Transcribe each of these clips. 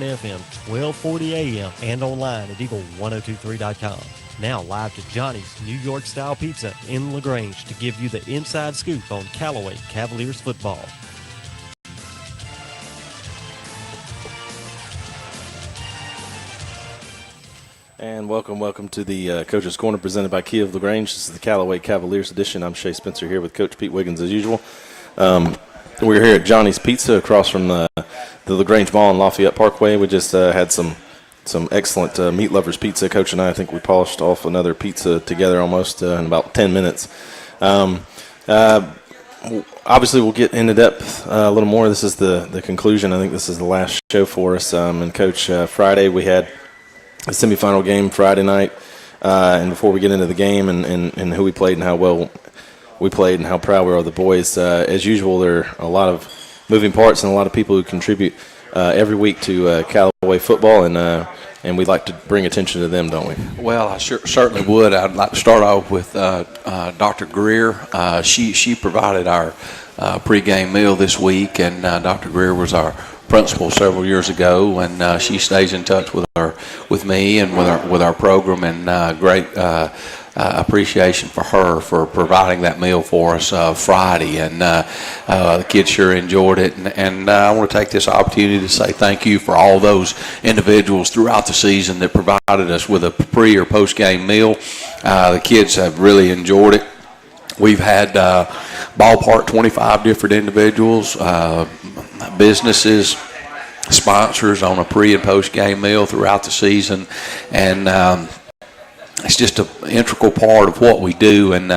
FM, 1240 AM, and online at eagle1023.com. Now live to Johnny's New York Style Pizza in LaGrange to give you the inside scoop on Callaway Cavaliers football. And welcome to the Coach's Corner presented by Kia of LaGrange. This is the Callaway Cavaliers edition. I'm Shea Spencer here with Coach Pete Wiggins as usual. We're here at Johnny's Pizza across from the LaGrange Mall in Lafayette Parkway. We just had some excellent meat lovers pizza. Coach and I think we polished off another pizza together almost in about 10 minutes. Obviously, we'll get into depth a little more. This is the conclusion. I think this is the last show for us. And Coach, Friday we had a semifinal game Friday night, and before we get into the game and who we played and how well we played and how proud we are of the boys, as usual, there are a lot of moving parts and a lot of people who contribute every week to Callaway football, and we'd like to bring attention to them, don't we? Well, I certainly would. I'd like to start off with Dr. Greer. She provided our pregame meal this week, and Dr. Greer was our principal several years ago, and she stays in touch with me and with our program, and great appreciation for her for providing that meal for us Friday, and the kids sure enjoyed it, and I want to take this opportunity to say thank you for all those individuals throughout the season that provided us with a pre or post game meal. The kids have really enjoyed it. We've had ballpark 25 different individuals, businesses, sponsors on a pre and post game meal throughout the season, and it's just an integral part of what we do, and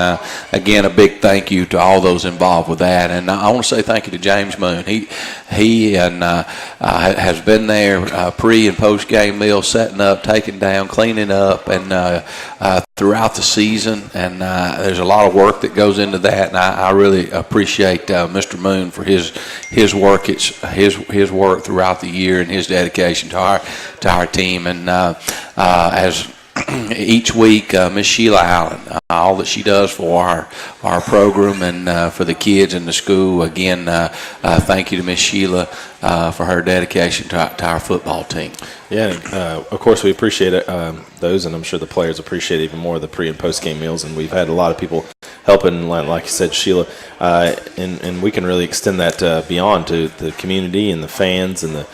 again, a big thank you to all those involved with that. And I want to say thank you to James Moon. He has been there pre and post game meal, setting up, taking down, cleaning up, and throughout the season. And there's a lot of work that goes into that, and I really appreciate Mr. Moon for his work. It's his work throughout the year and his dedication to our team. And as each week, Miss Sheila Allen, all that she does for our program and for the kids in the school. Again, thank you to Miss Sheila for her dedication to our football team. Yeah, of course we appreciate it, those, and I'm sure the players appreciate even more the pre- and post-game meals. And we've had a lot of people helping, like you said, Sheila, and we can really extend that beyond to the community and the fans and the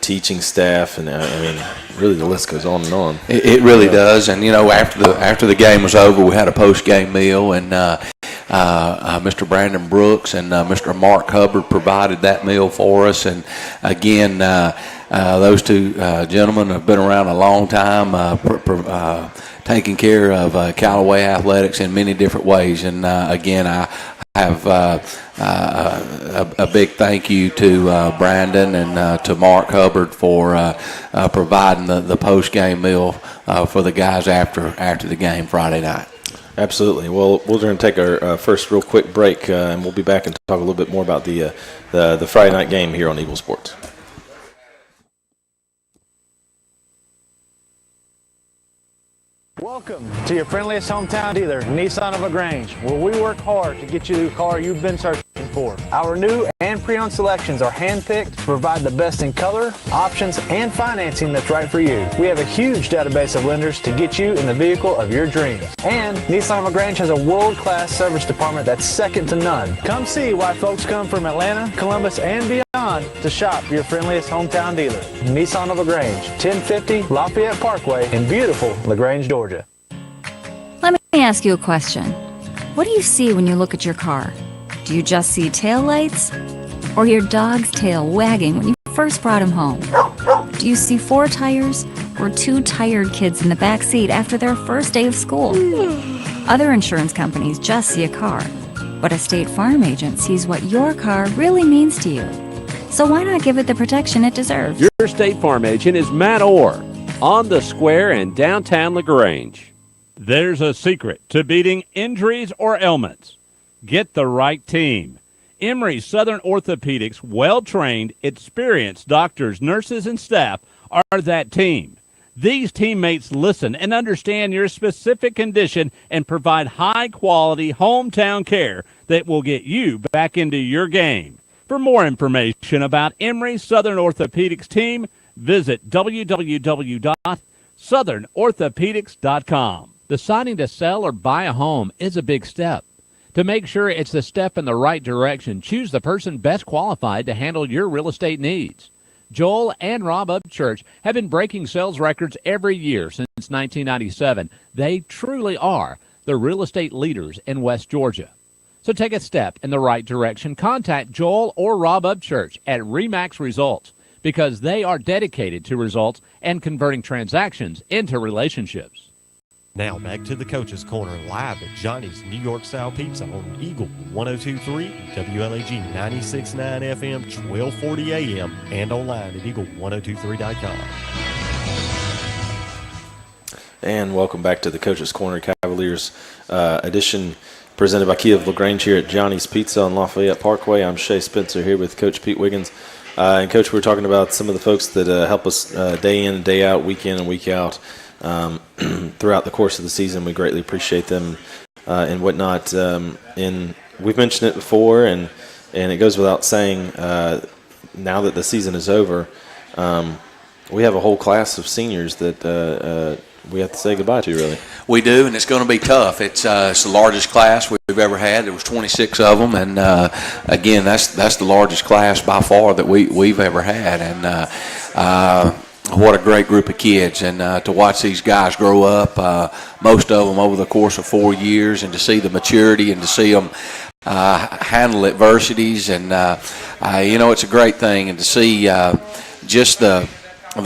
teaching staff, and I mean, really the list goes on and on. It really does. And after the game was over, we had a post game meal, and Mr. Brandon Brooks and Mr. Mark Hubbard provided that meal for us. And again, those two gentlemen have been around a long time, taking care of Callaway athletics in many different ways. And again, I have a big thank you to Brandon and to Mark Hubbard for providing the post-game meal for the guys after the game Friday night. Absolutely. Well, we're going to take our first real quick break, and we'll be back and talk a little bit more about the Friday night game here on Eagle Sports. Welcome to your friendliest hometown dealer, Nissan of LaGrange, where we work hard to get you the car you've been searching for. Our new and pre-owned selections are hand-picked to provide the best in color, options, and financing that's right for you. We have a huge database of lenders to get you in the vehicle of your dreams. And Nissan of LaGrange has a world-class service department that's second to none. Come see why folks come from Atlanta, Columbus, and beyond to shop your friendliest hometown dealer, Nissan of LaGrange, 1050 Lafayette Parkway in beautiful LaGrange, Georgia. Let me ask you a question. What do you see when you look at your car? Do you just see taillights? Or your dog's tail wagging when you first brought him home? Do you see 4 tires? Or 2 tired kids in the back seat after their first day of school? Other insurance companies just see a car, but a State Farm agent sees what your car really means to you. So why not give it the protection it deserves? Your State Farm agent is Matt Orr on the Square in downtown LaGrange. There's a secret to beating injuries or ailments. Get the right team. Emory Southern Orthopedics' well-trained, experienced doctors, nurses, and staff are that team. These teammates listen and understand your specific condition and provide high-quality hometown care that will get you back into your game. For more information about Emory Southern Orthopedics team, visit www.southernorthopedics.com. Deciding to sell or buy a home is a big step. To make sure it's the step in the right direction, choose the person best qualified to handle your real estate needs. Joel and Rob Upchurch have been breaking sales records every year since 1997. They truly are the real estate leaders in West Georgia. So take a step in the right direction. Contact Joel or Rob Upchurch at RE/MAX Results because they are dedicated to results and converting transactions into relationships. Now back to the Coach's Corner live at Johnny's New York Style Pizza on Eagle 102.3, WLAG 96.9 FM, 1240 AM, and online at eagle1023.com. And welcome back to the Coach's Corner Cavaliers edition presented by Kia of LaGrange here at Johnny's Pizza on Lafayette Parkway. I'm Shea Spencer here with Coach Pete Wiggins. And Coach, we're talking about some of the folks that help us day in and day out, week in and week out throughout the course of the season. We greatly appreciate them and whatnot. And we've mentioned it before, and it goes without saying, now that the season is over, we have a whole class of seniors that we have to say goodbye to, really. We do, and it's going to be tough. It's the largest class we've ever had. There was 26 of them, and again, that's the largest class by far that we've ever had. And what a great group of kids, and to watch these guys grow up, most of them over the course of 4 years, and to see the maturity and to see them handle adversities, and it's a great thing, and to see just the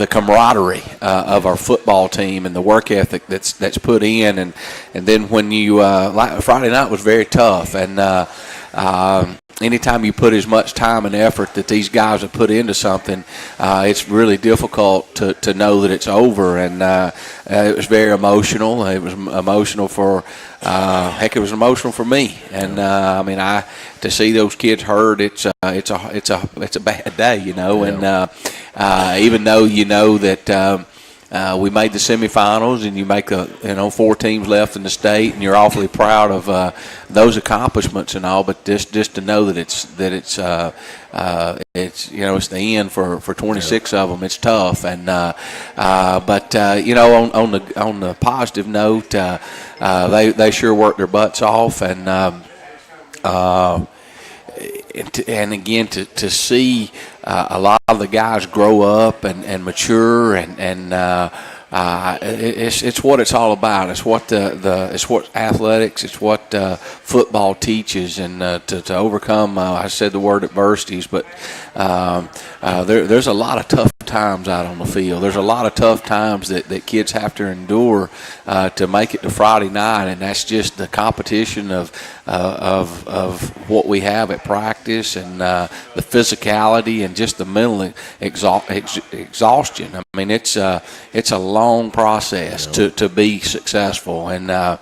camaraderie of our football team and the work ethic that's put in, and then when you Friday night was very tough, and anytime you put as much time and effort that these guys have put into something, it's really difficult to know that it's over, and it was very emotional. It was emotional for it was emotional for me, and to see those kids hurt, it's a bad day, and even though you know that we made the semifinals, and you make 4 teams left in the state, and you're awfully proud of those accomplishments and all. But just to know that it's the end for 26 of them. It's tough, and but on the positive note, they sure worked their butts off, and again to see a lot of the guys grow up and mature, and it's what it's all about. It's what it's what athletics. It's what football teaches, and to overcome. I said the word adversities, but there's a lot of tough times out on the field. There's a lot of tough times that kids have to endure to make it to Friday night, and that's just the competition of what we have at practice, and the physicality, and just the mental exhaustion. I mean, it's a long process to be successful, and I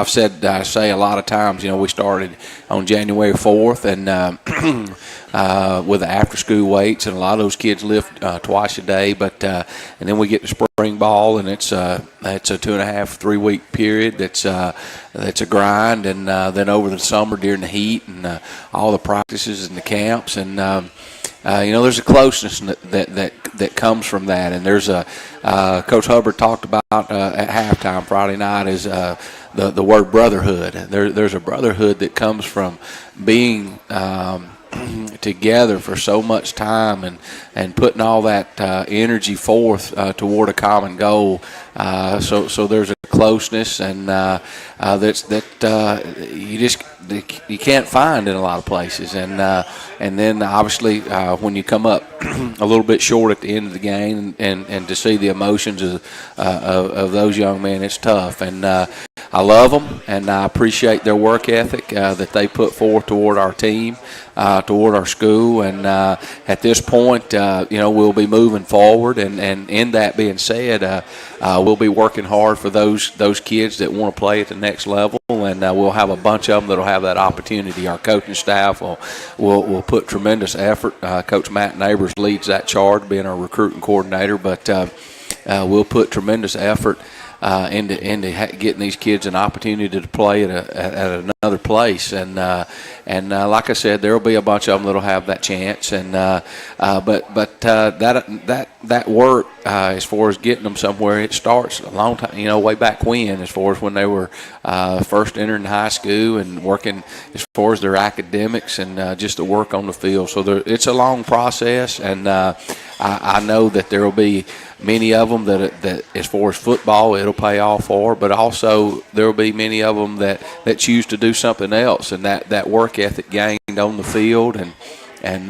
say a lot of times, we started on January 4th, and with the after-school weights, and a lot of those kids lift twice a day, but and then we get to spring ball, and it's a 2.5-3 week period that's a grind, and then over the summer during the heat, and all the practices and the camps, and there's a closeness that comes from that, and there's Coach Hubbard talked about at halftime Friday night is the word brotherhood. There's a brotherhood that comes from being together for so much time, and putting all that energy forth toward a common goal. So there's a closeness, and you can't find in a lot of places, and then obviously when you come up a little bit short at the end of the game, and to see the emotions of those young men, it's tough, and I love them, and I appreciate their work ethic that they put forth toward our team, toward our school, and at this point, we'll be moving forward, and in that being said, we'll be working hard for those kids that want to play at the next level, and we'll have a bunch of them that'll have that opportunity. Our coaching staff will put tremendous effort. Coach Matt Neighbors leads that charge, being our recruiting coordinator, but we'll put tremendous effort into getting these kids an opportunity to play at another another place. And like I said, there will be a bunch of them that'll have that chance. And but that work as far as getting them somewhere, it starts a long time, way back as far as when they were first entering high school and working as far as their academics and just the work on the field. So it's a long process, and I know that there will be many of them that as far as football, it'll pay off for, but also there will be many of them that choose to do something else, and that work ethic gained on the field and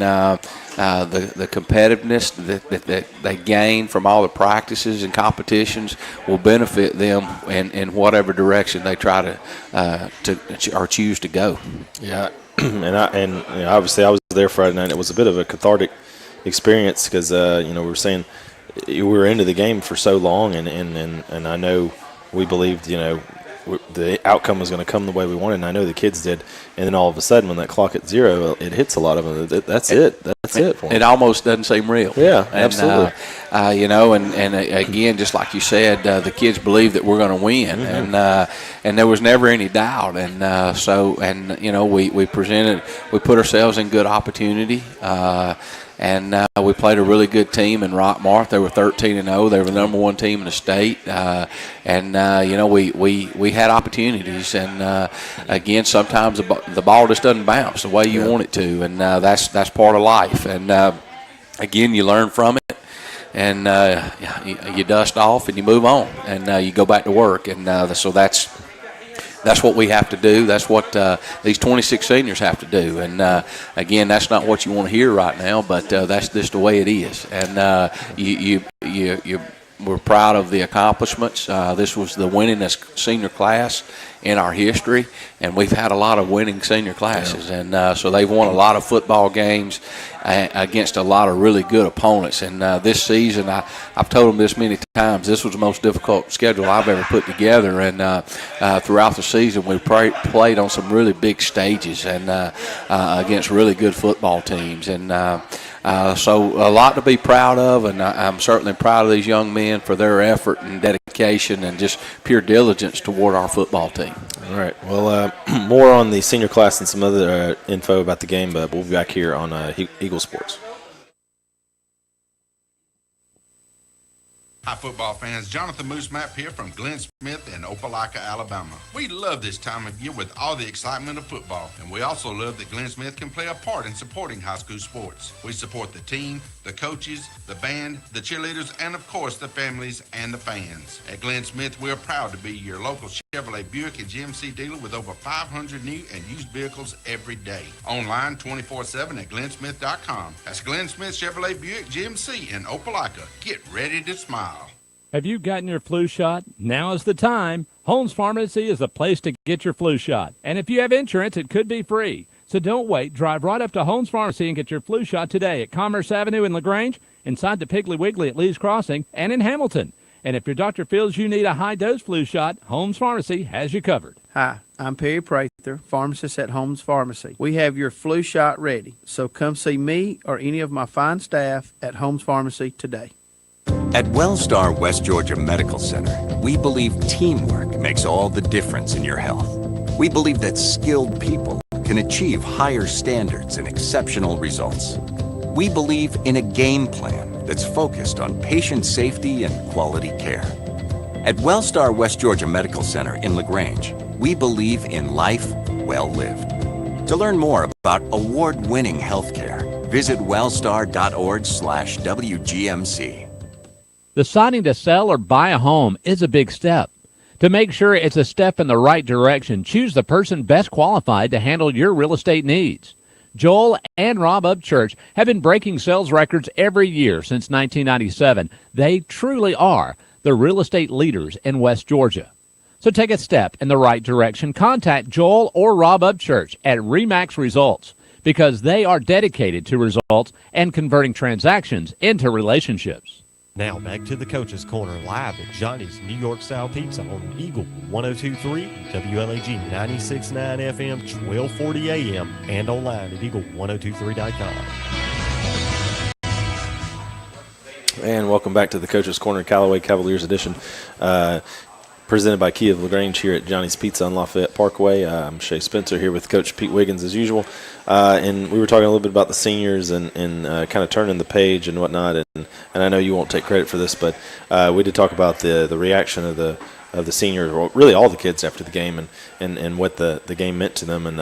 the competitiveness that they gain from all the practices and competitions will benefit them in whatever direction they try to or choose to go. Yeah, and obviously I was there Friday night. It was a bit of a cathartic experience because we were saying we were into the game for so long, and I know we believed the outcome was going to come the way we wanted, and I know the kids did. And then all of a sudden, when that clock at 0, it hits a lot of them. That's it. That's it for them. It almost doesn't seem real. Yeah, absolutely. And again, just like you said, the kids believe that we're going to win, and there was never any doubt. And we put ourselves in good opportunity. And we played a really good team in Rockmart. They were 13-0. They were the number one team in the state. We had opportunities. And again, sometimes the ball just doesn't bounce the way you want it to, and that's part of life. And again, you learn from it, and you dust off and you move on, and you go back to work. And so that's what we have to do. That's what these 26 seniors have to do. And, again, that's not what you want to hear right now, but that's just the way it is. And we're proud of the accomplishments. This was the winningest senior class in our history, and we've had a lot of winning senior classes. Yeah. And so they've won a lot of football games against a lot of really good opponents. And this season, I've told them this many times, this was the most difficult schedule I've ever put together. And throughout the season, we played on some really big stages and against really good football teams. And so a lot to be proud of, and I'm certainly proud of these young men for their effort and dedication and just pure diligence toward our football team. All right. Well, more on the senior class and some other info about the game, but we'll be back here on Eagle Sports. Hi, football fans. Jonathan Moose Mapp here from Glenn Smith in Opelika, Alabama. We love this time of year with all the excitement of football, and we also love that Glenn Smith can play a part in supporting high school sports. We support the team, the coaches, the band, the cheerleaders, and of course the families and the fans. At Glenn Smith, we're proud to be your local Chevrolet Buick and GMC dealer with over 500 new and used vehicles every day. Online 24/7 at glennsmith.com. That's Glenn Smith Chevrolet Buick GMC in Opelika. Get ready to smile. Have you gotten your flu shot? Now is the time. Holmes Pharmacy is the place to get your flu shot. And if you have insurance, it could be free. So don't wait. Drive right up to Holmes Pharmacy and get your flu shot today at Commerce Avenue in LaGrange, inside the Piggly Wiggly at Lee's Crossing, and in Hamilton. And if your doctor feels you need a high-dose flu shot, Holmes Pharmacy has you covered. Hi, I'm Perry Prather, pharmacist at Holmes Pharmacy. We have your flu shot ready, so come see me or any of my fine staff at Holmes Pharmacy today. At Wellstar West Georgia Medical Center, we believe teamwork makes all the difference in your health. We believe that skilled people can achieve higher standards and exceptional results. We believe in a game plan that's focused on patient safety and quality care. At Wellstar West Georgia Medical Center in LaGrange, we believe in life well lived. To learn more about award-winning healthcare, visit wellstar.org/WGMC. Deciding to sell or buy a home is a big step. To make sure it's a step in the right direction, choose the person best qualified to handle your real estate needs. Joel and Rob Upchurch have been breaking sales records every year since 1997. They truly are the real estate leaders in West Georgia. So take a step in the right direction. Contact Joel or Rob Upchurch at RE/MAX Results because they are dedicated to results and converting transactions into relationships. Now back to the Coach's Corner live at Johnny's New York Style Pizza on Eagle 102.3, WLAG 96.9 FM, 1240 AM, and online at eagle1023.com. And welcome back to the Coach's Corner, Callaway Cavaliers edition. presented by Kia of LaGrange here at Johnny's Pizza on Lafayette Parkway. I'm Shea Spencer here with Coach Pete Wiggins as usual. And we were talking a little bit about the seniors and kind of turning the page and whatnot. And I know you won't take credit for this, but we did talk about the reaction of the seniors, or really all the kids after the game and what the game meant to them. And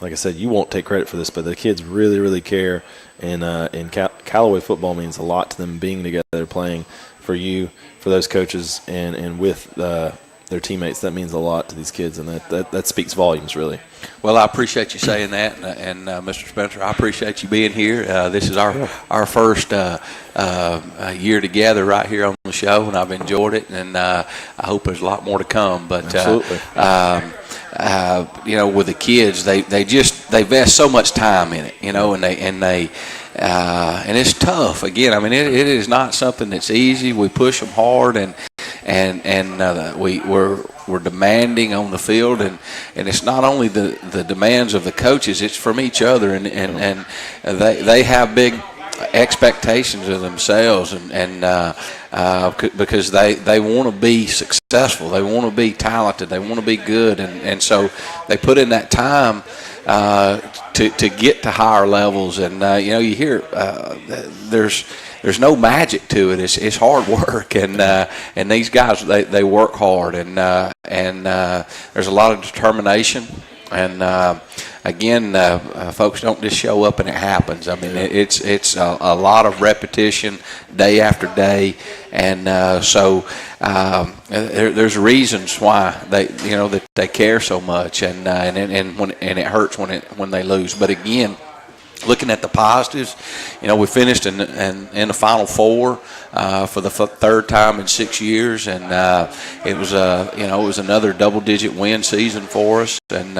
like I said, you won't take credit for this, but the kids really, really care. And Callaway football means a lot to them, being together, playing for you, for those coaches, and with their teammates. That means a lot to these kids, and that speaks volumes, really. Well, I appreciate you saying that, and Mr. Spencer, I appreciate you being here. This is our first year together right here on the show, and I've enjoyed it, and I hope there's a lot more to come. But Absolutely. with the kids, they invest so much time in it, and it's tough. Again, I mean, it is not something that's easy. We push them hard, and we're demanding on the field, and it's not only the demands of the coaches; it's from each other, and they have big expectations of themselves, and because they want to be successful, they want to be talented, they want to be good, and so they put in that time to get to higher levels. And you hear there's no magic to it. It's hard work, and these guys they work hard, and there's a lot of determination. And again, folks don't just show up and it happens. I mean, it's a lot of repetition day after day, and so there's reasons why that they care so much, and it hurts when they lose. But again, looking at the positives, we finished in the Final Four for the third time in 6 years, and it was another double-digit win season for us. And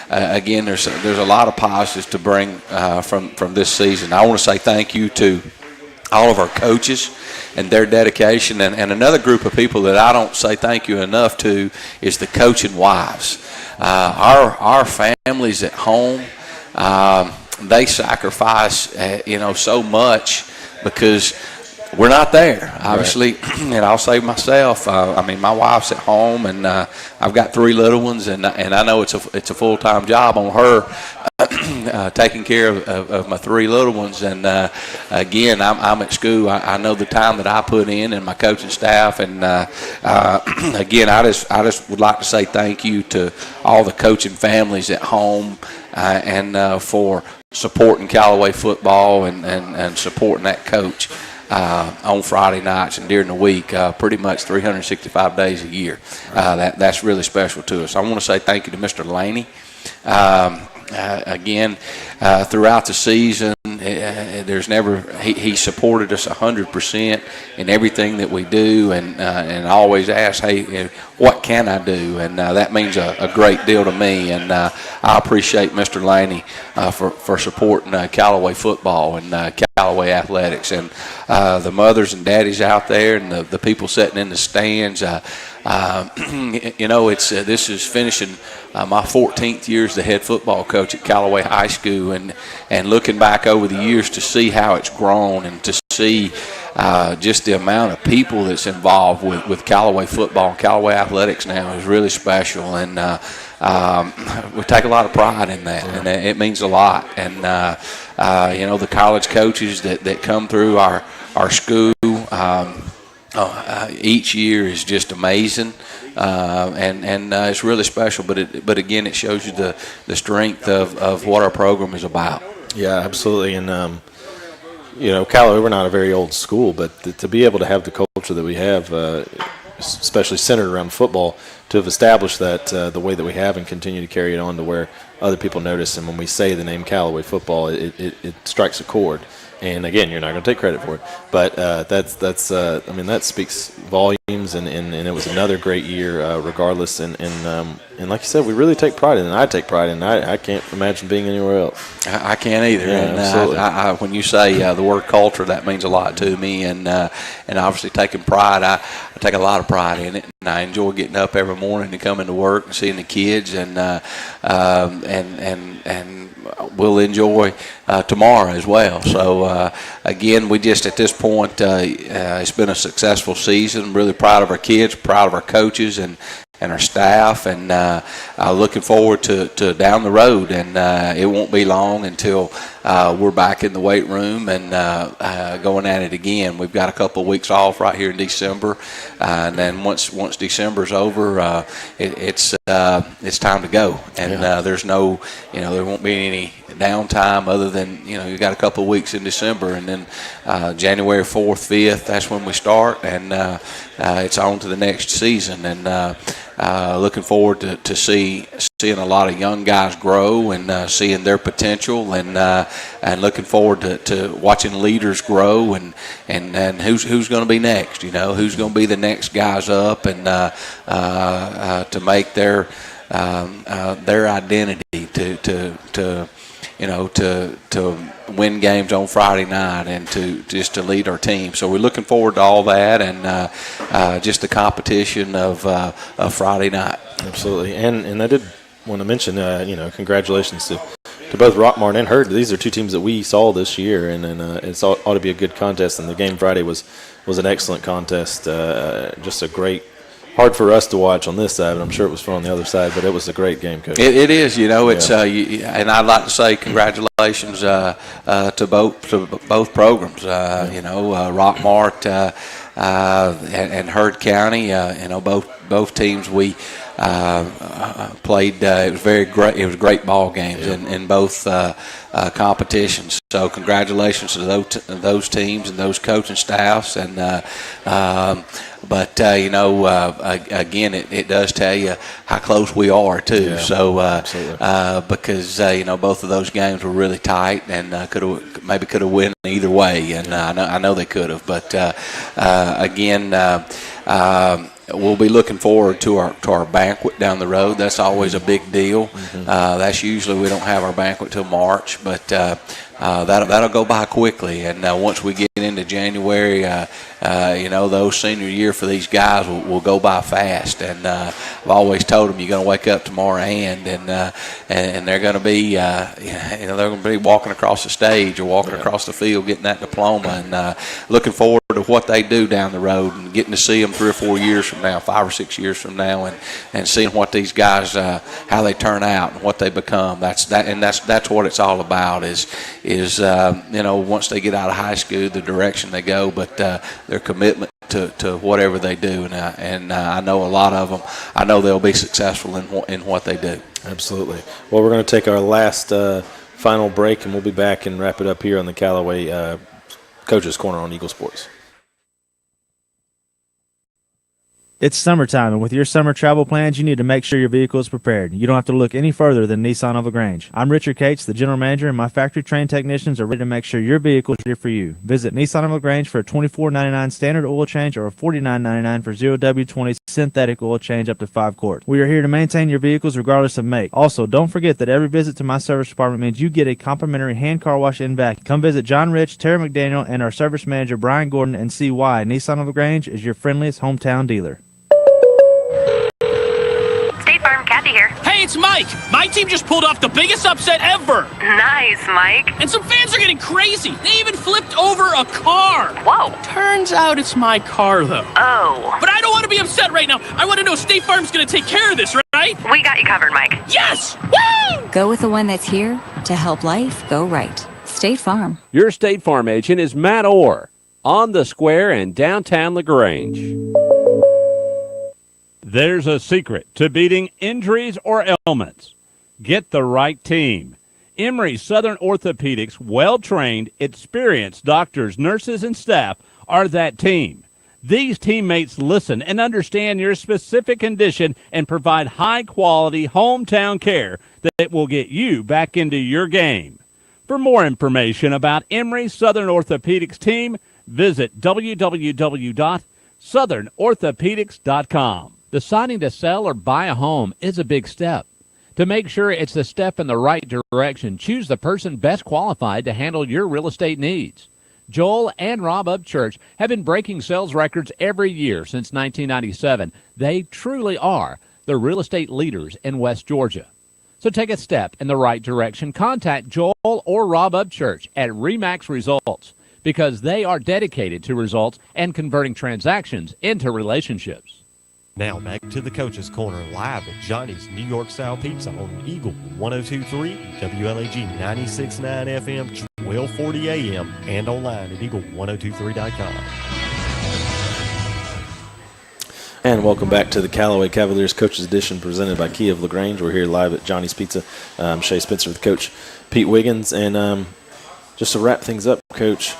again, there's a lot of positives to bring from this season. I want to say thank you to all of our coaches and their dedication, and another group of people that I don't say thank you enough to is the coaching wives. Our families at home. They sacrifice, so much because we're not there. Obviously, and I'll say myself. My wife's at home, and I've got 3 little ones, and I know it's a full-time job on her taking care of my 3 little ones. And again, I'm at school. I know the time that I put in, and my coaching staff. And again, I just would like to say thank you to all the coaching families at home, and for supporting Callaway football and supporting that coach on Friday nights and during the week, pretty much 365 days a year. That's really special to us. I want to say thank you to Mr. Laney. Again, throughout the season, there's never he supported us 100% in everything that we do, and always asks, hey, what can I do? And that means a great deal to me, and I appreciate Mr. Laney for supporting Callaway football and Callaway athletics, and the mothers and daddies out there, and the people sitting in the stands. This is finishing my 14th year as the head football coach at Callaway High School, and looking back over the years to see how it's grown, and to see just the amount of people that's involved with Callaway football and Callaway athletics now is really special, and we take a lot of pride in that, and it means a lot. And the college coaches that come through our school each year is just amazing, and it's really special. But again, it shows you the strength of what our program is about. Yeah, absolutely. And Callaway, we're not a very old school, but to be able to have the culture that we have, especially centered around football, to have established that the way that we have and continue to carry it on to where other people notice. And when we say the name Callaway football, it strikes a chord. And again, you're not going to take credit for it, but that speaks volumes, and it was another great year, regardless. And like you said, we really take pride in it. And I take pride in it. I can't imagine being anywhere else. I can't either. Yeah, and absolutely. When you say the word culture, that means a lot to me. And obviously taking pride, I take a lot of pride in it. And I enjoy getting up every morning and coming to work and seeing the kids, and we'll enjoy tomorrow as well. So again, we just at this point, it's been a successful season. Really proud of our kids, proud of our coaches and our staff, and looking forward to down the road. And it won't be long until we're back in the weight room and going at it again. We've got a couple of weeks off right here in December, and then once December's over, it's time to go. And there's no, there won't be any downtime other than, you got a couple of weeks in December, and then January 4th, 5th, that's when we start, and it's on to the next season. And looking forward to seeing a lot of young guys grow and seeing their potential, and looking forward to watching leaders grow, and who's going to be next, who's going to be the next guys up, and to make their identity to win games on Friday night, and to lead our team. So we're looking forward to all that, and just the competition of Friday night. Absolutely. And I did want to mention, congratulations to both Rockmart and Hurd. These are two teams that we saw this year, and it ought to be a good contest. And the game Friday was an excellent contest. Just a great. Hard for us to watch on this side, but I'm sure it was fun on the other side. But it was a great game, Coach. It is, it's and I'd like to say congratulations to both programs. Rockmart and Hurd County. Both teams we played. It was very great. It was great ball games in both competitions. So congratulations to those teams and those coaching staffs. And again, it does tell you how close we are too. Yeah, so because both of those games were really tight, and could have won either way. And I know they could have. But again. We'll be looking forward to our banquet down the road. That's always a big deal. Mm-hmm. That's usually, we don't have our banquet till March, but that'll go by quickly. And once we get into January, those senior year for these guys will go by fast. And I've always told them, you're going to wake up tomorrow and they're going to be they're going to be walking across the stage or walking across the field getting that diploma, and looking forward to what they do down the road, and getting to see them 3 or 4 years from now, 5 or 6 years from now, and seeing what these guys, how they turn out and what they become. That's what it's all about. Is once they get out of high school, the direction they go, but their commitment to whatever they do, and I know a lot of them. I know they'll be successful in what they do. Absolutely. Well, we're going to take our last final break, and we'll be back and wrap it up here on the Callaway Coaches Corner on Eagle Sports. It's summertime, and with your summer travel plans, you need to make sure your vehicle is prepared. You don't have to look any further than Nissan of LaGrange. I'm Richard Cates, the general manager, and my factory-trained technicians are ready to make sure your vehicle is ready for you. Visit Nissan of LaGrange for a $24.99 standard oil change or a $49.99 for 0W20 synthetic oil change up to 5 quarts. We are here to maintain your vehicles regardless of make. Also, don't forget that every visit to my service department means you get a complimentary hand car wash and vacuum. Come visit John Rich, Terry McDaniel, and our service manager, Brian Gordon, and see why Nissan of LaGrange is your friendliest hometown dealer. Here. Hey, it's Mike. My team just pulled off the biggest upset ever. Nice, Mike. And some fans are getting crazy. They even flipped over a car. Whoa. Turns out it's my car, though. Oh. But I don't want to be upset right now. I want to know State Farm's going to take care of this, right? We got you covered, Mike. Yes! Woo! Go with the one that's here to help life go right. State Farm. Your State Farm agent is Matt Orr on the Square in downtown LaGrange. There's a secret to beating injuries or ailments. Get the right team. Emory Southern Orthopedics' well-trained, experienced doctors, nurses, and staff are that team. These teammates listen and understand your specific condition and provide high-quality hometown care that will get you back into your game. For more information about Emory Southern Orthopedics team, visit www.southernorthopedics.com. Deciding to sell or buy a home is a big step. To make sure it's the step in the right direction, choose the person best qualified to handle your real estate needs. Joel and Rob Upchurch have been breaking sales records every year since 1997. They truly are the real estate leaders in West Georgia. So take a step in the right direction. Contact Joel or Rob Upchurch at RE/MAX Results because they are dedicated to results and converting transactions into relationships. Now back to the Coach's Corner live at Johnny's New York Style Pizza on Eagle 102.3, WLAG 96.9 FM, 1240 AM, and online at eagle1023.com. And welcome back to the Callaway Cavaliers Coaches Edition presented by Kia of LaGrange. We're here live at Johnny's Pizza. Shea Spencer with Coach Pete Wiggins. And just to wrap things up, Coach,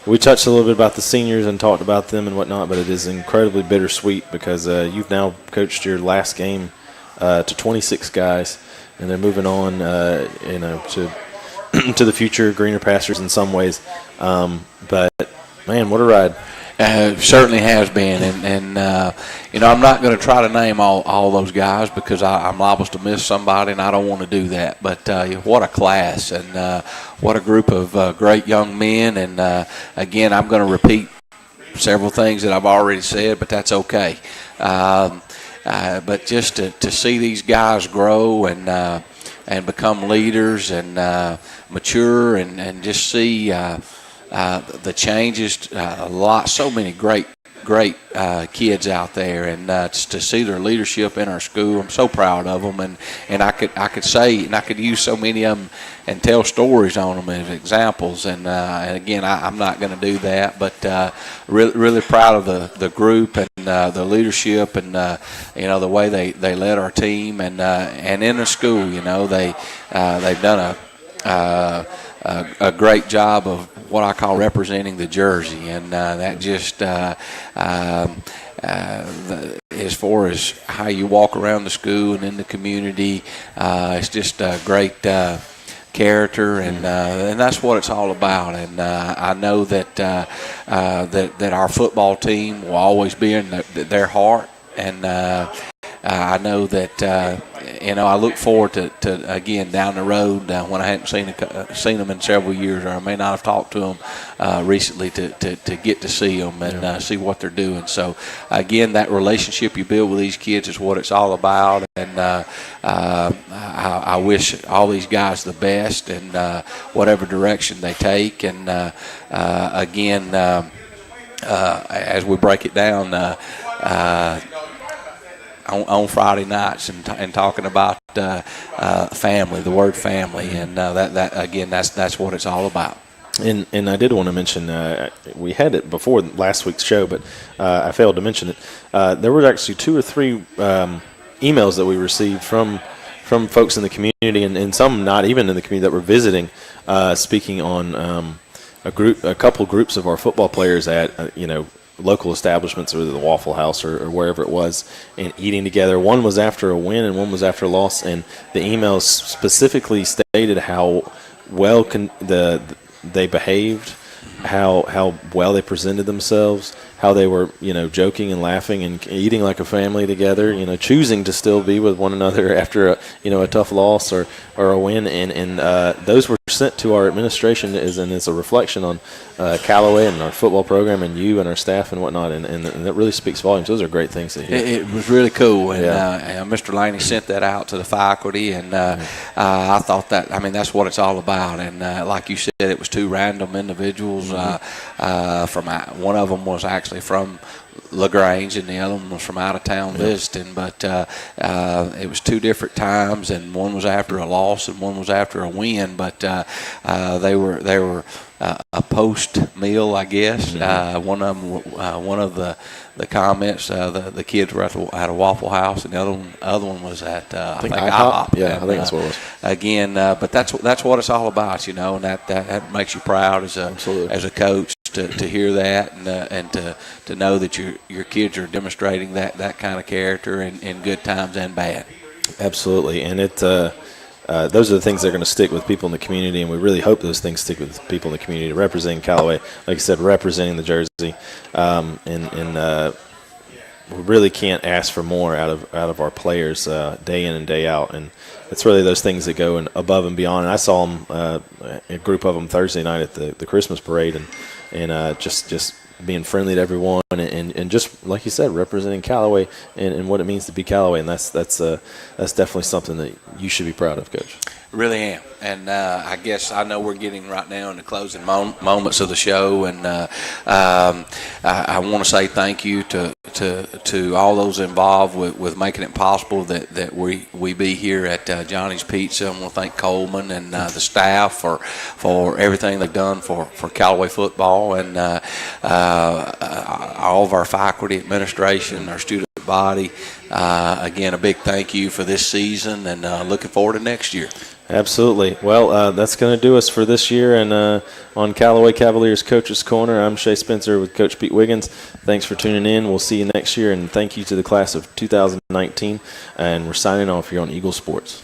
we touched a little bit about the seniors and talked about them and whatnot, but it is incredibly bittersweet because you've now coached your last game to 26 guys, and they're moving on, to to the future, greener pastures in some ways. But, man, what a ride. Certainly has been, and I'm not going to try to name all those guys because I'm liable to miss somebody, and I don't want to do that. But what a class, and what a group of great young men. And again, I'm going to repeat several things that I've already said, but that's okay. But just to see these guys grow and become leaders and mature, and just see the changes, so many great kids out there, and to see their leadership in our school, I'm so proud of them, and I could say, and I could use so many of them and tell stories on them as examples, and again, I'm not going to do that, but really proud of the group and the leadership, and the way they led our team, and in the school, they've done a great job of what I call representing the jersey, and that just as far as how you walk around the school and in the community, it's just a great character, and that's what it's all about. And I know that that our football team will always be in their heart, and I know that I look forward to again down the road when I haven't seen them in several years, or I may not have talked to them recently to get to see them and see what they're doing. So again, that relationship you build with these kids is what it's all about, and I wish all these guys the best in whatever direction they take. And again, as we break it down. On Friday nights and talking about family, the word family, and that again, that's what it's all about. And I did want to mention, we had it before last week's show, but I failed to mention it. There were actually 2 or 3 emails that we received from folks in the community, and some not even in the community, that were visiting, speaking on a couple groups of our football players at local establishments, or the Waffle House or wherever it was, and eating together. One was after a win and one was after a loss, and the emails specifically stated how well they behaved, how well they presented themselves, how they were joking and laughing and eating like a family together, choosing to still be with one another after a tough loss or a win, and those were sent to our administration as a reflection on Callaway and our football program and you and our staff and whatnot, and that really speaks volumes. Those are great things to hear. It was really cool, and Mr. Laney sent that out to the faculty, and I thought that's what it's all about. And like you said, it was 2 random individuals. From one of them was actually from LaGrange, and the other one was from out of town visiting, but it was 2 different times, and one was after a loss and one was after a win, but they were a post meal, I guess. One of the comments, the kids were at a Waffle House, and the other one was at I think IHOP. Yeah, I think that's what it was. Again, but that's what it's all about, and that makes you proud as a coach to hear that, and to know that your kids are demonstrating that kind of character in good times and bad. Absolutely, and those are the things that are going to stick with people in the community, and we really hope those things stick with people in the community. Representing Callaway, like I said, representing the jersey, and we really can't ask for more out of our players day in and day out, and it's really those things that go above and beyond. And I saw them, a group of them Thursday night at the Christmas parade, and just being friendly to everyone, and just like you said, representing Callaway and what it means to be Callaway, and that's definitely something that you should be proud of, Coach. Really am, and I guess I know we're getting right now in the closing moments of the show, and I want to say thank you to all those involved with making it possible that we be here at Johnny's Pizza. I want to thank Coleman and the staff for everything they've done for Callaway football, and all of our faculty, administration, our student body. Again, a big thank you for this season, and looking forward to next year. Absolutely. Well, that's going to do us for this year. And on Callaway Cavaliers Coach's Corner, I'm Shea Spencer with Coach Pete Wiggins. Thanks for tuning in. We'll see you next year. And thank you to the class of 2019. And we're signing off here on Eagle Sports.